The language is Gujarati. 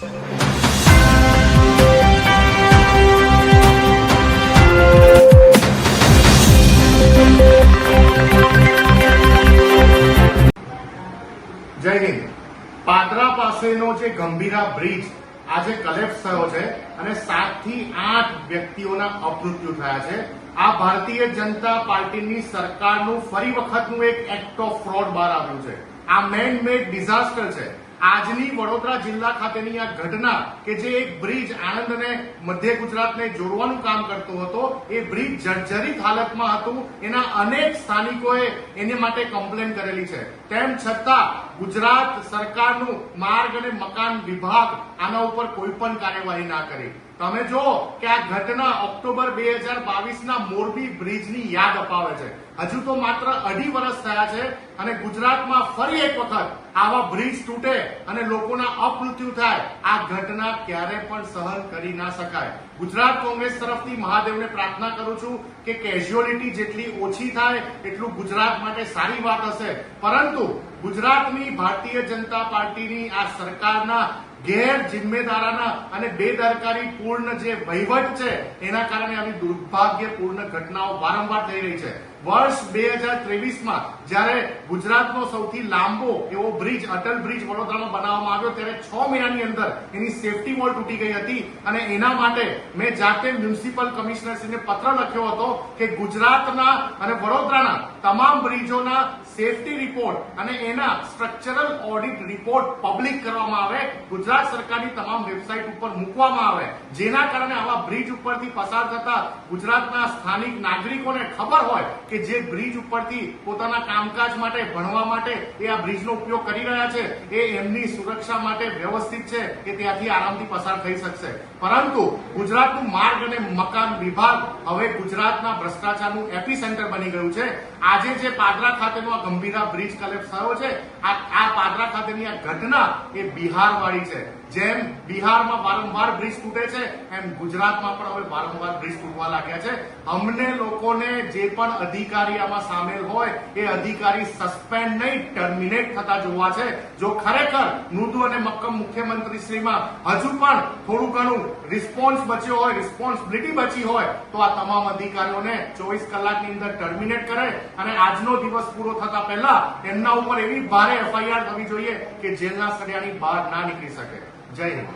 જય હિન્દ। પાદરા પાસેનો જે ગંભીરા બ્રિજ આજે કલેપ્સ થયો છે અને 7 થી 8 વ્યક્તિઓના અપમૃત્યુ થયા છે। આ ભારતીય જનતા પાર્ટીની સરકારનું ફરી વખતનું એક એક્ટ ઓફ ફ્રોડ બહાર આવ્યું છે। આ મેન મેડ ડિઝાસ્ટર છે। આજની વડોદરા જિલ્લા ખાતેની આ ઘટના કે જે એક બ્રિજ આણંદ અને મધ્ય ગુજરાતને જોડવાનું કામ કરતો હતો, એ બ્રિજ જર્જરિત હાલતમાં હતું। એના અનેક સ્થાનિકોએ એને માટે કમ્પ્લેન કરેલી છે, તેમ છતાં ગુજરાત સરકારનું માર્ગ અને મકાન વિભાગ આના ઉપર કોઈ પણ કાર્યવાહી ના કરી। તમે જો કે આ ઘટના ઓક્ટોબર 2022ના મોરબી બ્રિજની યાદ અપાવે છે। હજુ તો માત્ર 2.5 વર્ષ થયા છે અને ગુજરાતમાં ફરી એક વખત આવા બ્રિજ તૂટે અને લોકોના અપમૃત્યુ થાય, આ ઘટના ક્યારે પણ સહન કરી ના શકાય। ગુજરાત કોંગ્રેસ તરફથી મહાદેવને પ્રાર્થના કરું છું કે કેઝ્યુઅલિટી જેટલી ઓછી થાય એટલું ગુજરાત માટે સારી વાત હશે, પરંતુ ગુજરાતની ભારતીય જનતા પાર્ટીની આ સરકારના ગેર જિમ્મેદારાના અને બેદરકારી પૂર્ણ જે વહીવટ છે એના કારણે આવી દુર્ભાગ્યપૂર્ણ ઘટનાઓ વારંવાર થઈ રહી છે। વર્ષ 2023માં જ્યારે ગુજરાતનો સૌથી લાંબો એવો બ્રિજ અટલ બ્રિજ વડોદરામાં બનાવવામાં આવ્યો ત્યારે 6 મહિનાની અંદર એની સેફટી વોલ તૂટી ગઈ હતી અને એના માટે મેં જાતે મ્યુનિસિપલ કમિશનરશ્રીને પત્ર લખ્યો હતો કે ગુજરાતના અને વડોદરાના તમામ બ્રિજોના સેફટી રિપોર્ટ અને એના સ્ટ્રક્ચરલ ઓડિટ રિપોર્ટ પબ્લિક કરવામાં આવે, ગુજરાત સરકારની તમામ વેબસાઇટ ઉપર મૂકવામાં આવે, જેના કારણે આવા બ્રિજ ઉપરથી પસાર થતા ગુજરાતના સ્થાનિક નાગરિકોને ખબર હોય કે જે બ્રિજ ઉપરથી પોતાના કામકાજ માટે, ભણવા માટે એ આ બ્રિજનો ઉપયોગ કરી રહ્યા છે એ એમની સુરક્ષા માટે વ્યવસ્થિત છે કે ત્યાંથી આરામથી પસાર થઈ શકશે। પરંતુ ગુજરાતનું માર્ગ અને મકાન વિભાગ હવે ગુજરાતના ભ્રષ્ટાચારનું એપી સેન્ટર બની ગયું છે। આજે જે પાદરા ખાતેનો આ ગંભીરા બ્રિજ કલેપ્સ થયો છે, આ પાદરા ખાતેની આ ઘટના એ બિહારવાળી છે। જેમ બિહારમાં વારંવાર બ્રિજ તૂટે છે એમ ગુજરાતમાં પણ હવે વારંવાર બ્રિજ તૂટવા લાગ્યા છે। અમને લોકોને જે પણ અધિકારી આમાં સામેલ હોય એ અધિકારી સસ્પેન્ડ નહીં ટર્મિનેટ થતા જોવા છે। જો ખરેખર મૃદુ અને મક્કમ મુખ્યમંત્રીશ્રીમાં હજુ પણ થોડું ઘણું રિસ્પોન્સ બચ્યો હોય, રિસ્પોન્સિબિલિટી બચી હોય તો આ તમામ અધિકારીઓને 24 કલાકની અંદર ટર્મિનેટ કરે અને આજનો દિવસ પૂરો થતા પહેલા એમના ઉપર એવી ભારે એફઆઈઆર થવી જોઈએ કે જેલના સળિયાની બહાર ના નીકળી શકે। જય હિન્દ।